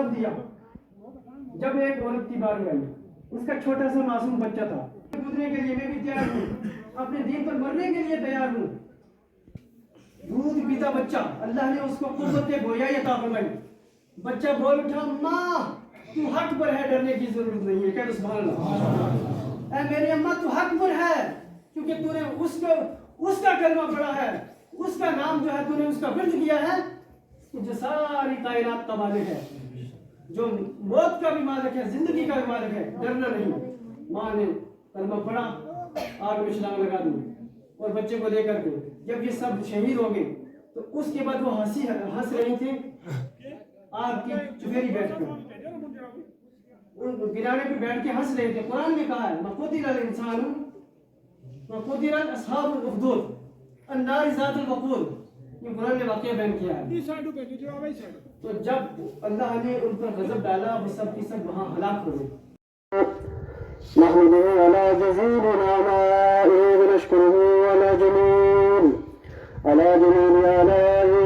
जवाब दिया। जब एक औरत की बारी आई, उसका छोटा सा मासूम बच्चा था। कूदने के लिए मैं भी तैयार हूँ, अपने दीन पर मरने के लिए तैयार हूँ। दूध पीता बच्चा, अल्लाह ने उसको कुव्वत गोयाई अता फरमाई। बच्चा बोल उठा, माँ तू हक पर है, डरने की जरूरत नहीं है। कह सुभान अल्लाह। ऐ मेरी अम्मा तू हक पर है, क्योंकि तूने उसका कलमा पढ़ा है, उसका नाम जो है तूने उसका विर्द किया है, जो सारी कायनात का मालिक है, जो मौत का भी मालिक है, जिंदगी का भी मालिक है, डरना नहीं। माँ ने कलमा पढ़ा, आग में छलांग लगा दी और बच्चे को लेकर के जब ये सब शहीद हो गए तो उसके बाद वो हंस रही थी आग की चुफेरी बैठकर, किनारे पे बैठ के हंस रहे थे। कुरान में कहा है मकुतिल इंसानु मकुतिल अस्हाबुल उखदूद अन्नार ज़ातुल वक़ूद। ये कुरान ने वाकया बयान किया है। तो जब अल्लाह ने उन पर गजब डाला, वो सब की सब वहाँ हलाक हो गए। نحمده على جزيل آلائه ونشكره على جميل آلائه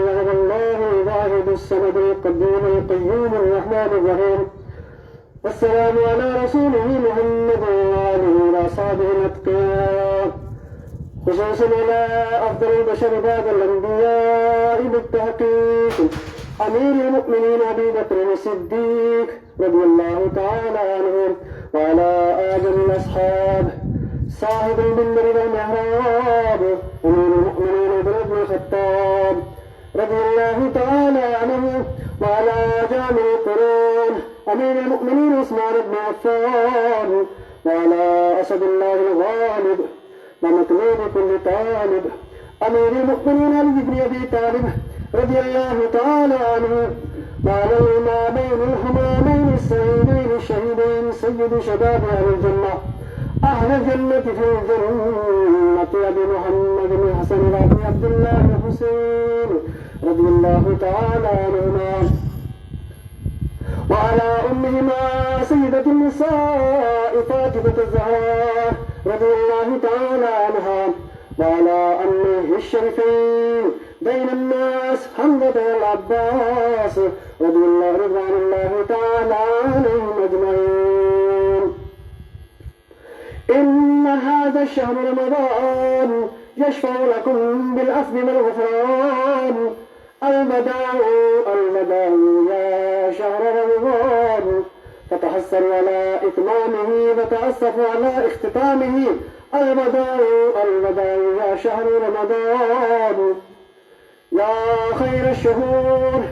وهو الله الواحد الصمد القديم القيوم الرحمن الرحيم. والسلام على رسوله محمد وآله وأصحابه الأتقياء، خصوصا على أفضل البشر بعد الأنبياء بالتحقيق أمير المؤمنين أبي بكر الصديق رضي الله تعالى عنه، وعلى آله الأصحاب صاحب المنبر والمحراب أمير المؤمنين عمر بن الخطاب رضي الله تعالى عنه، وعلى جامع القرون أمير المؤمنين عثمان بن عفان، وعلى أسد الله الغالب ومطلوب كل طالب أمير المؤمنين علي بن أبي طالب رضي الله تعالى عنه، وعلى الإمامين الحمامين السعيدين الشهيدين سيد شباب أهل الجنة أهل الجنة في الجنة أبي محمد بن حسن وأبي عبد الله الحسين رضي الله تعالى عنهما، وعلى أمهما سيدة النساء فاطمة الزهراء رضي الله تعالى عنها، وعلى أمه الشريفين بين الناس حمزة والعباس رضي الله رضوان الله تعالى عنهم أجمعين. إن هذا الشهر رمضان يشفع لكم بالعفو والغفران، الوداع الوداع يا شهر رمضان، فتحسروا على إتمامه وتأسفوا على اختتامه، الوداع الوداع يا شهر رمضان، يا خير الشهور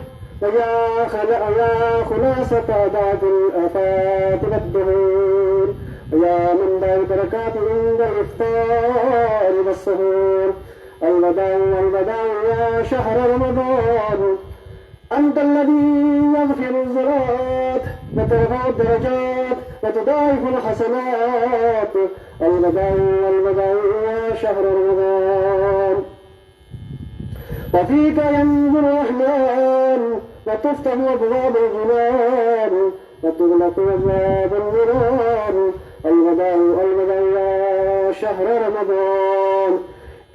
ويا خلاصة ذات الآفات والدهور، ويا منبع البركات عند الإفطار والسحور، الوداع الوداع يا شهر رمضان، أنت الذي يغفر الزلات وترفع الدرجات وتضاعف الحسنات، الوداع الوداع يا شهر رمضان، وفيك ينزل الرحمن وتفتح أبواب الجنان وتغلق أبواب النيران، الوداع الوداع يا شهر رمضان،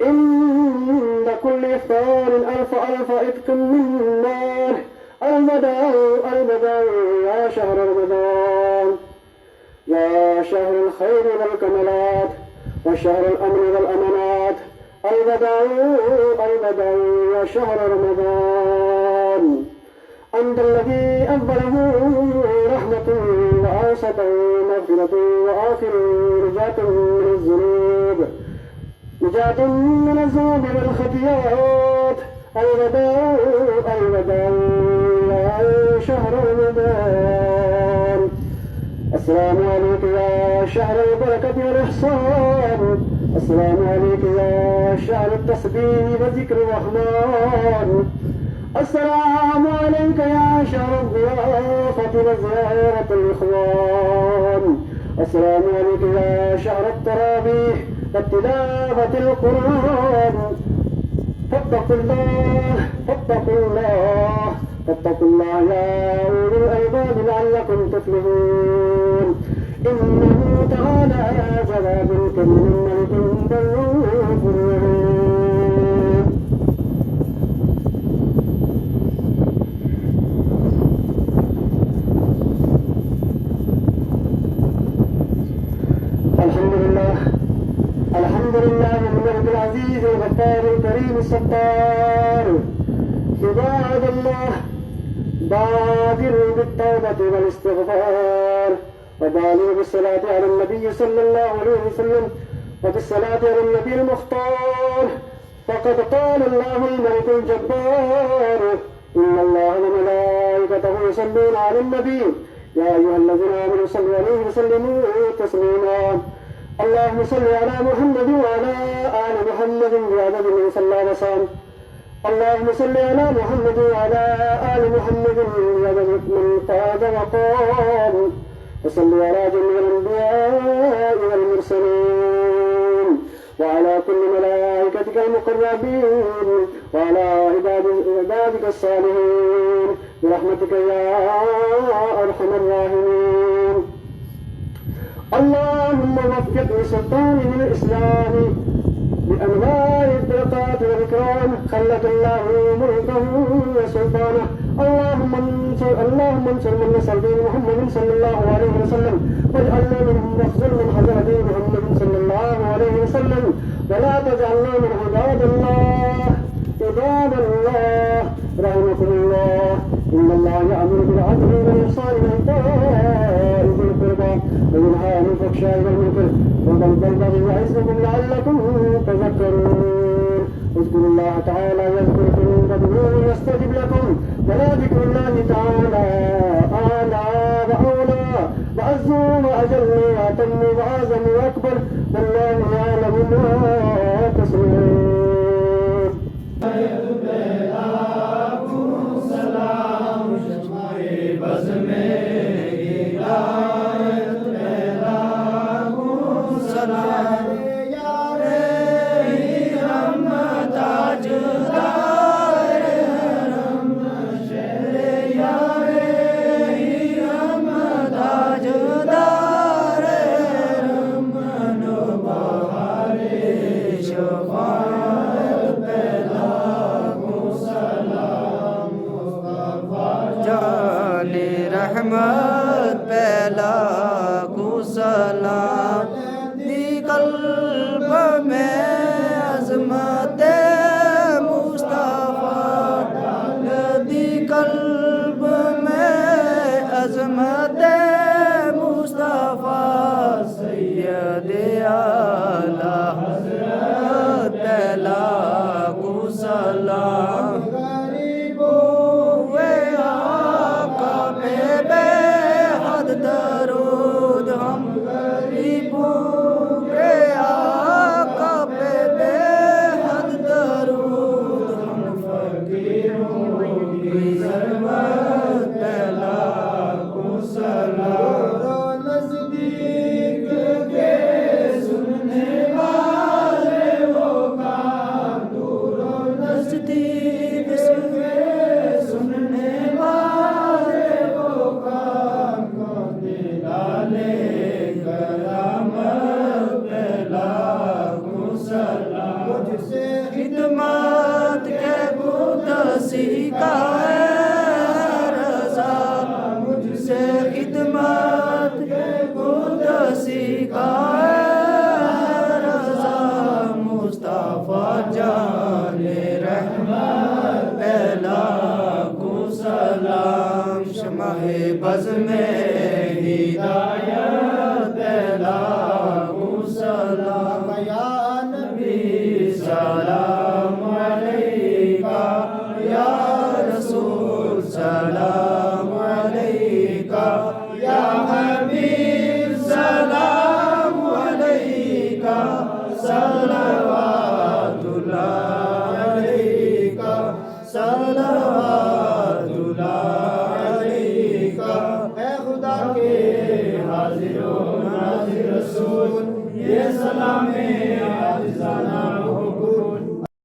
عند كل إفطار ألف عتق من النار، الوداع الوداع يا شهر رمضان، يا شهر الخير والكمالات وشهر الأمن والأمانات، الوداع الوداع يا شهر رمضان، أنت الذي أوله رحمة وأوسطه مغفرة وآخر نجاة من الذنوب، نجاة من الذنوب والخطيئات، الوداع الوداع يا شهر رمضان. السلام عليك يا شهر البركة والإحسان، السلام عليك يا شهر التسبيح وذكر الرحمن، السلام عليك يا شهر الضيافة وزيارة الإخوان، السلام عليك يا شهر التراويح وتلاوة القرآن، فاتقوا الله فاتقوا الله فاتقوا الله يا أولي الألباب لعلكم تفلحون. إنه تعالى جواد كريم ملك رؤوف رحيم. الغفار الكريم الستار. عباد الله بادروا بالتوبة والاستغفار وبالغوا بالصلاة على النبي صلى الله عليه وسلم وبالصلاة على النبي المختار. فقد قال الله الملك الجبار إن الله وملائكته يصلون على النبي يا أيها الذين آمنوا صلوا عليه وسلموا تسليما. اللهم صل على محمد وعلى آل محمد بعدد من صلى وسلم. اللهم صل على محمد وعلى آل محمد بعدد من قاد وقام. وصل على جميع الأنبياء والمرسلين وعلى كل ملائكتك المقربين وعلى عبادك الصالحين برحمتك يا أرحم الراحمين. اللهم وفق لسلطانه الإسلامي بأنواع البركات والإكرام خلق الله ملكه وسلطانه. اللهم انصر من نصر دين محمد صلى الله عليه وسلم واجعلنا منهم واخذل من حذر دين محمد صلى الله عليه وسلم ولا تجعلنا من عباد الله رحمكم الله. إن الله يأمر بالعدل والإحسان وإيتاء ذي القربى وينهى عن الفحشاء والمنكر والبغي يعظكم لعلكم تذكرون. اذكروا الله تعالى يذكركم وادعوه يستجب لكم ولذكر الله تعالى أعلى وأولى وأعز وأجل وأتم وأعظم وأكبر والله يعلم ما تصنعون. رحمت پہلا کو سلام دی قلب میں عظمت مصطفیٰ دی قلب میں عظمت مصطفیٰ سید اعلی حضرت پہلا کو سلام. درود ہم غریبوں کے آقا پہ بے حد درود ہم فقیروں کی ضرورت پہلا کو سلام. نزدیک کے سننے والے وہ کام دور نزدیک کے سننے والے وہ کام خدمت کے بت سیکھا ہے رضا مجھ سے خدمت کے بت سیکھا ہے رضا مصطفیٰ جان رحمت پہلا کو سلام. شمع بز میں ہدایت پہلا کو سلام. یا نبی سلام علیکہ یا رسول سلام علیکہ یا حبیب سلام علیکہ صلوات